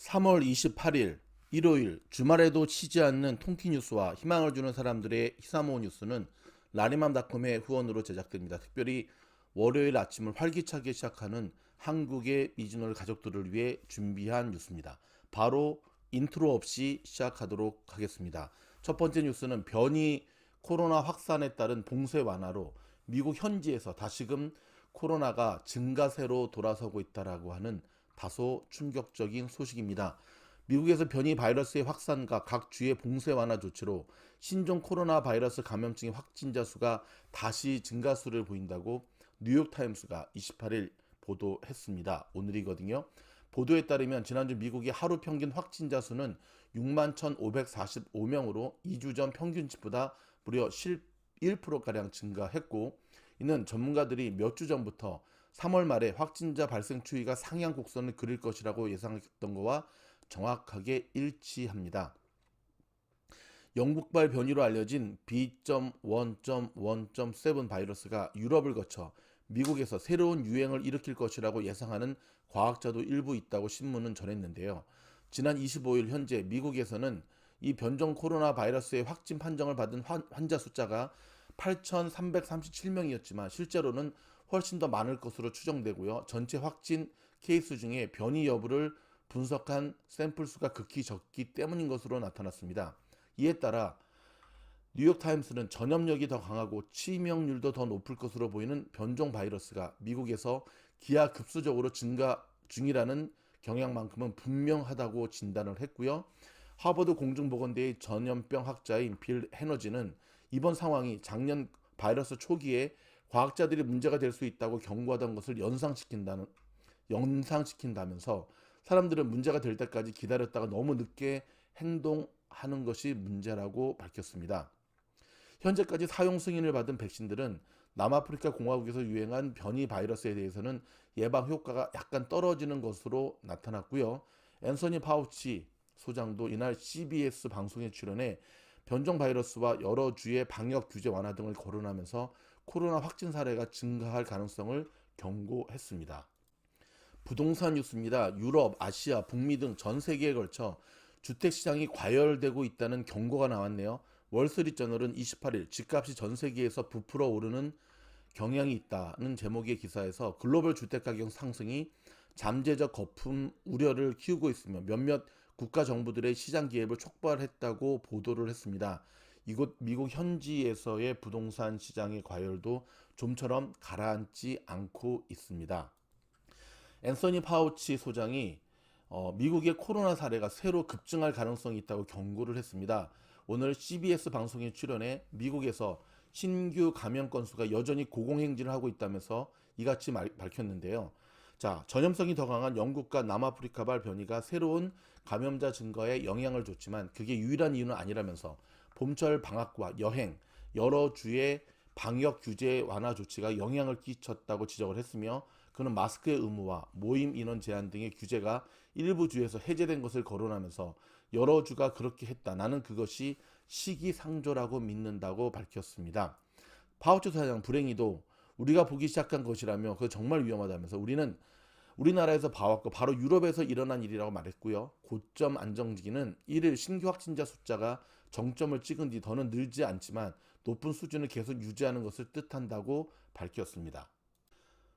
3월 28일 일요일 주말에도 치지 않는 통키 뉴스와 희망을 주는 사람들의 히사모 뉴스는 라리맘닷컴의 후원으로 제작됩니다. 특별히 월요일 아침을 활기차게 시작하는 한국의 미즈널 가족들을 위해 준비한 뉴스입니다. 바로 인트로 없이 시작하도록 하겠습니다. 첫 번째 뉴스는 변이 코로나 확산에 따른 봉쇄 완화로 미국 현지에서 다시금 코로나가 증가세로 돌아서고 있다라고 하는 다소 충격적인 소식입니다. 미국에서 변이 바이러스의 확산과 각 주의 봉쇄 완화 조치로 신종 코로나 바이러스 감염증의 확진자 수가 다시 증가수를 보인다고 뉴욕타임스가 28일 보도했습니다. 오늘이거든요. 보도에 따르면 지난주 미국의 하루 평균 확진자 수는 6만 1,545명으로 2주 전 평균치보다 무려 11%가량 증가했고, 이는 전문가들이 몇 주 전부터 3월 말에 확진자 발생 추이가 상향 곡선을 그릴 것이라고 예상했던 것과 정확하게 일치합니다. 영국발 변이로 알려진 B.1.1.7 바이러스가 유럽을 거쳐 미국에서 새로운 유행을 일으킬 것이라고 예상하는 과학자도 일부 있다고 신문은 전했는데요. 지난 25일 현재 미국에서는 이 변종 코로나 바이러스의 확진 판정을 받은 환자 숫자가 8,337명이었지만 실제로는 훨씬 더 많을 것으로 추정되고요. 전체 확진 케이스 중에 변이 여부를 분석한 샘플 수가 극히 적기 때문인 것으로 나타났습니다. 이에 따라 뉴욕타임스는 전염력이 더 강하고 치명률도 더 높을 것으로 보이는 변종 바이러스가 미국에서 기하급수적으로 증가 중이라는 경향만큼은 분명하다고 진단을 했고요. 하버드 공중보건대의 전염병 학자인 빌 해너지는 이번 상황이 작년 바이러스 초기에 과학자들이 문제가 될 수 있다고 경고하던 것을 연상시킨다면서 사람들은 문제가 될 때까지 기다렸다가 너무 늦게 행동하는 것이 문제라고 밝혔습니다. 현재까지 사용 승인을 받은 백신들은 남아프리카 공화국에서 유행한 변이 바이러스에 대해서는 예방 효과가 약간 떨어지는 것으로 나타났고요. 앤서니 파우치 소장도 이날 CBS 방송에 출연해 변종 바이러스와 여러 주의 방역 규제 완화 등을 거론하면서 코로나 확진 사례가 증가할 가능성을 경고했습니다. 부동산 뉴스입니다. 유럽, 아시아, 북미 등 전 세계에 걸쳐 주택시장이 과열되고 있다는 경고가 나왔네요. 월스트리트저널은 28일 집값이 전 세계에서 부풀어 오르는 경향이 있다는 제목의 기사에서 글로벌 주택가격 상승이 잠재적 거품 우려를 키우고 있으며 몇몇 국가 정부들의 시장 기회를 촉발했다고 보도를 했습니다. 이곳 미국 현지에서의 부동산 시장의 과열도 좀처럼 가라앉지 않고 있습니다. 앤서니 파우치 소장이 미국의 코로나 사례가 새로 급증할 가능성이 있다고 경고를 했습니다. 오늘 CBS 방송에 출연해 미국에서 신규 감염 건수가 여전히 고공행진을 하고 있다면서 이같이 밝혔는데요. 자, 전염성이 더 강한 영국과 남아프리카발 변이가 새로운 감염자 증가에 영향을 줬지만 그게 유일한 이유는 아니라면서 봄철 방학과 여행, 여러 주의 방역 규제 완화 조치가 영향을 끼쳤다고 지적을 했으며, 그는 마스크의 의무와 모임 인원 제한 등의 규제가 일부 주에서 해제된 것을 거론하면서 여러 주가 그렇게 했다. 나는 그것이 시기상조라고 믿는다고 밝혔습니다. 파우치 사장 불행히도 우리가 보기 시작한 것이라며 그거 정말 위험하다면서 우리는 우리나라에서 봐왔고 바로 유럽에서 일어난 일이라고 말했고요. 고점 안정기는 1일 신규 확진자 숫자가 정점을 찍은 뒤 더는 늘지 않지만 높은 수준을 계속 유지하는 것을 뜻한다고 밝혔습니다.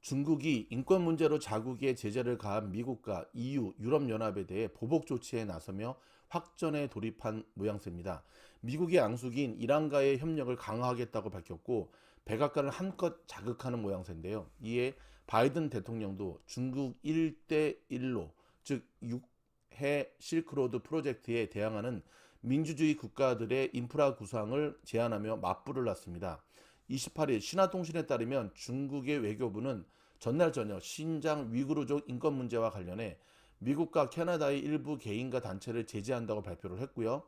중국이 인권 문제로 자국에 제재를 가한 미국과 EU, 유럽연합에 대해 보복 조치에 나서며 확전에 돌입한 모양새입니다. 미국의 앙숙인 이란과의 협력을 강화하겠다고 밝혔고 백악관을 한껏 자극하는 모양새인데요. 이에 바이든 대통령도 중국 1대1로 즉 6해 실크로드 프로젝트에 대항하는 민주주의 국가들의 인프라 구상을 제안하며 맞불을 놨습니다. 28일 신화통신에 따르면 중국의 외교부는 전날 저녁 신장 위구르족 인권 문제와 관련해 미국과 캐나다의 일부 개인과 단체를 제재한다고 발표를 했고요.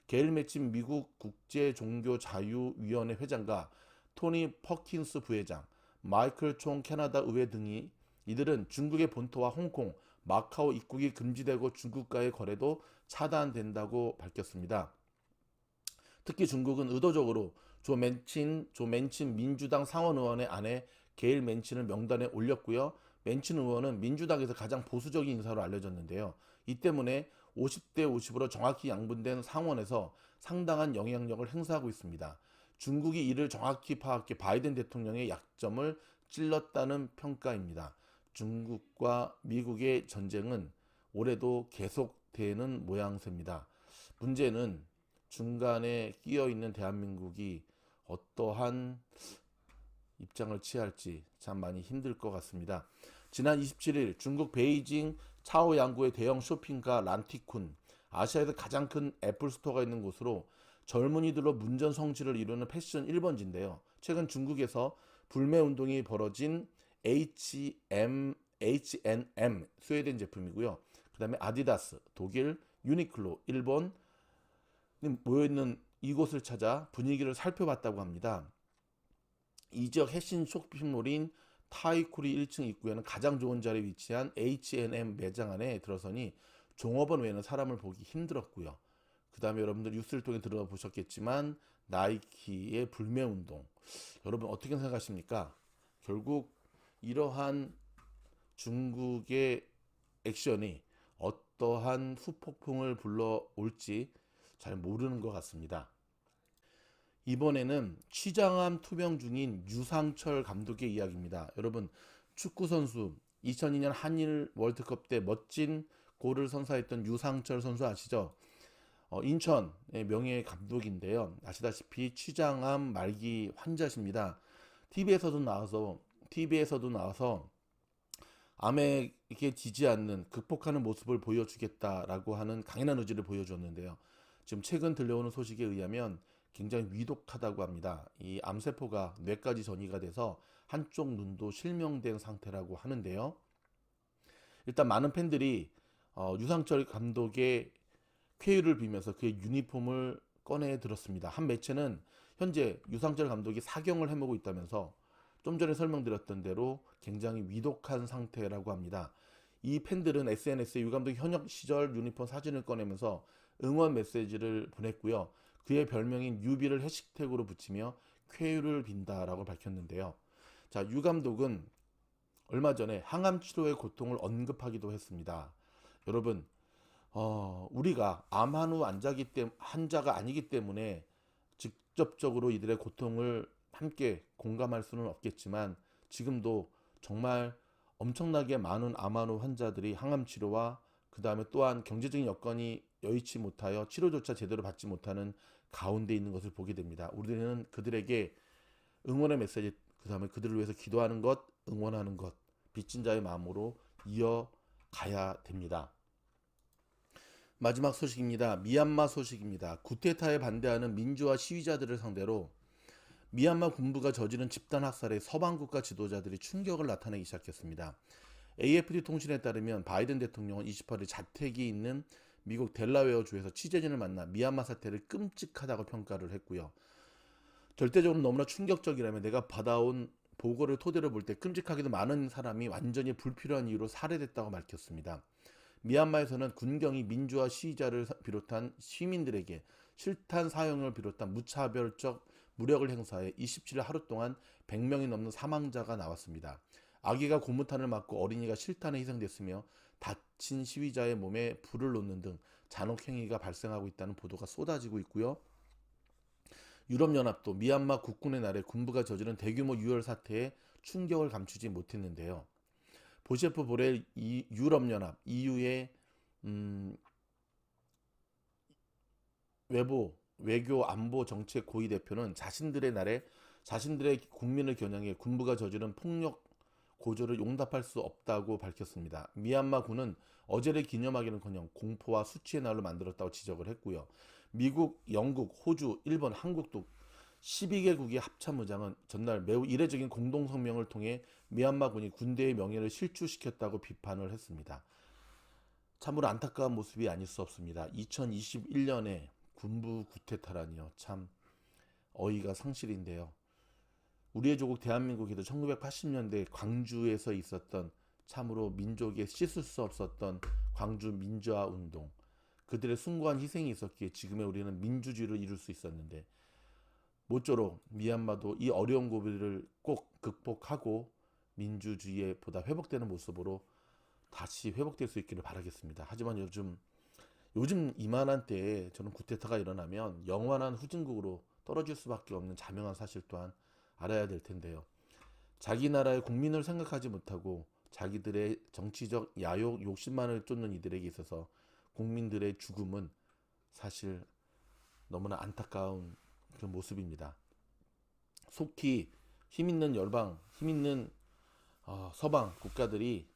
게일 매친 미국 국제종교자유위원회 회장과 토니 퍼킨스 부회장, 마이클 총 캐나다 의회 등이 이들은 중국의 본토와 홍콩, 마카오 입국이 금지되고 중국과의 거래도 차단된다고 밝혔습니다. 특히 중국은 의도적으로 조 맨친 민주당 상원 의원의 아내 게일 맨친을 명단에 올렸고요. 맨친 의원은 민주당에서 가장 보수적인 인사로 알려졌는데요. 이 때문에 50대 50으로 정확히 양분된 상원에서 상당한 영향력을 행사하고 있습니다. 중국이 이를 정확히 파악해 바이든 대통령의 약점을 찔렀다는 평가입니다. 중국과 미국의 전쟁은 올해도 계속되는 모양새입니다. 문제는 중간에 끼어 있는 대한민국이 어떠한 입장을 취할지 참 많이 힘들 것 같습니다. 지난 27일 중국 베이징 차오양구의 대형 쇼핑가 란티쿤, 아시아에서 가장 큰 애플 스토어가 있는 곳으로 젊은이들로 문전 성시를 이루는 패션 1번지인데요. 최근 중국에서 불매 운동이 벌어진 H&M 스웨덴 제품이고요. 그 다음에 아디다스 독일, 유니클로 일본 모여있는 이곳을 찾아 분위기를 살펴봤다고 합니다. 이 지역 핵심 쇼핑몰인 타이쿠리 1층 입구에는 가장 좋은 자리에 위치한 H&M 매장 안에 들어서니 종업원 외에는 사람을 보기 힘들었고요. 그 다음에 여러분들 뉴스를 통해 들어보셨겠지만 나이키의 불매운동, 여러분 어떻게 생각하십니까? 결국 이러한 중국의 액션이 어떠한 후폭풍을 불러올지 잘 모르는 것 같습니다. 이번에는 취장암 투병 중인 유상철 감독의 이야기입니다. 여러분, 축구 선수 2002년 한일 월드컵 때 멋진 골을 선사했던 유상철 선수 아시죠? 인천의 명예 감독인데요. 아시다시피 취장암 말기 환자십니다. TV에서도 나와서 암에게 지지 않는 극복하는 모습을 보여주겠다라고 하는 강인한 의지를 보여줬는데요. 지금 최근 들려오는 소식에 의하면 굉장히 위독하다고 합니다. 이 암세포가 뇌까지 전이가 돼서 한쪽 눈도 실명된 상태라고 하는데요. 일단 많은 팬들이 유상철 감독의 쾌유를 빌면서 그의 유니폼을 꺼내 들었습니다. 한 매체는 현재 유상철 감독이 사경을 해먹고 있다면서 좀 전에 설명드렸던 대로 굉장히 위독한 상태라고 합니다. 이 팬들은 SNS에 유 감독 현역 시절 유니폼 사진을 꺼내면서 응원 메시지를 보냈고요. 그의 별명인 유비를 해시태그로 붙이며 쾌유를 빈다라고 밝혔는데요. 자, 유 감독은 얼마 전에 항암 치료의 고통을 언급하기도 했습니다. 여러분, 우리가 암 한우 환자가 아니기 때문에 직접적으로 이들의 고통을 함께 공감할 수는 없겠지만 지금도 정말 엄청나게 많은 암 한우 환자들이 항암 치료와 그 다음에 또한 경제적인 여건이 여의치 못하여 치료조차 제대로 받지 못하는 가운데 있는 것을 보게 됩니다. 우리는 그들에게 응원의 메시지, 그 다음에 그들을 위해서 기도하는 것, 응원하는 것, 빚진 자의 마음으로 이어가야 됩니다. 마지막 소식입니다. 미얀마 소식입니다. 쿠데타에 반대하는 민주화 시위자들을 상대로 미얀마 군부가 저지른 집단 학살에 서방 국가 지도자들이 충격을 나타내기 시작했습니다. AFP 통신에 따르면 바이든 대통령은 28일 자택이 있는 미국 델라웨어 주에서 취재진을 만나 미얀마 사태를 끔찍하다고 평가를 했고요. 절대적으로 너무나 충격적이라며 내가 받아온 보고를 토대로 볼 때 끔찍하게도 많은 사람이 완전히 불필요한 이유로 살해됐다고 밝혔습니다. 미얀마에서는 군경이 민주화 시위자를 비롯한 시민들에게 실탄 사용을 비롯한 무차별적 무력을 행사해 27일 하루 동안 100명이 넘는 사망자가 나왔습니다. 아기가 고무탄을 맞고 어린이가 실탄에 희생됐으며 다친 시위자의 몸에 불을 놓는 등 잔혹 행위가 발생하고 있다는 보도가 쏟아지고 있고요. 유럽연합도 미얀마 국군의 날에 군부가 저지른 대규모 유혈 사태에 충격을 감추지 못했는데요. 보셰프 보렐 유럽연합 EU의 외교 안보 정책 고위 대표는 자신들의 날에 자신들의 국민을 겨냥해 군부가 저지른 폭력 고조를 용납할 수 없다고 밝혔습니다. 미얀마 군은 어제를 기념하기는커녕 공포와 수치의 날로 만들었다고 지적을 했고요. 미국, 영국, 호주, 일본, 한국도 12개국의 합참의장은 전날 매우 이례적인 공동성명을 통해 미얀마군이 군대의 명예를 실추시켰다고 비판을 했습니다. 참으로 안타까운 모습이 아닐 수 없습니다. 2021년에 군부 쿠데타라니요. 참 어이가 상실인데요. 우리의 조국 대한민국에도 1980년대 광주에서 있었던 참으로 민족의 씻을 수 없었던 광주 민주화 운동, 그들의 숭고한 희생이 있었기에 지금의 우리는 민주주의를 이룰 수 있었는데 모쪼록 미얀마도 이 어려운 고비를 꼭 극복하고 민주주의에 보다 회복되는 모습으로 다시 회복될 수 있기를 바라겠습니다. 하지만 요즘 이만한 때에 저는 쿠데타가 일어나면 영원한 후진국으로 떨어질 수밖에 없는 자명한 사실 또한 알아야 될 텐데요. 자기 나라의 국민을 생각하지 못하고 자기들의 정치적 야욕, 욕심만을 쫓는 이들에게 있어서 국민들의 죽음은 사실 너무나 안타까운 그런 모습입니다. 속히 힘있는 열방, 힘있는 서방 국가들이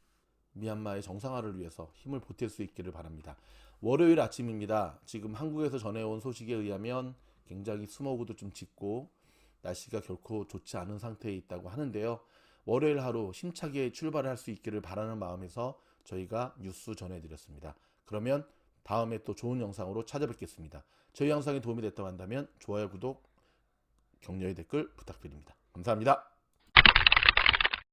미얀마의 정상화를 위해서 힘을 보탤 수 있기를 바랍니다. 월요일 아침입니다. 지금 한국에서 전해온 소식에 의하면 굉장히 스모그도 좀 짙고 날씨가 결코 좋지 않은 상태에 있다고 하는데요. 월요일 하루 힘차게 출발할 수 있기를 바라는 마음에서 저희가 뉴스 전해드렸습니다. 그러면 다음에 또 좋은 영상으로 찾아뵙겠습니다. 저희 영상이 도움이 됐다고 한다면 좋아요, 구독, 격려의 댓글 부탁드립니다. 감사합니다.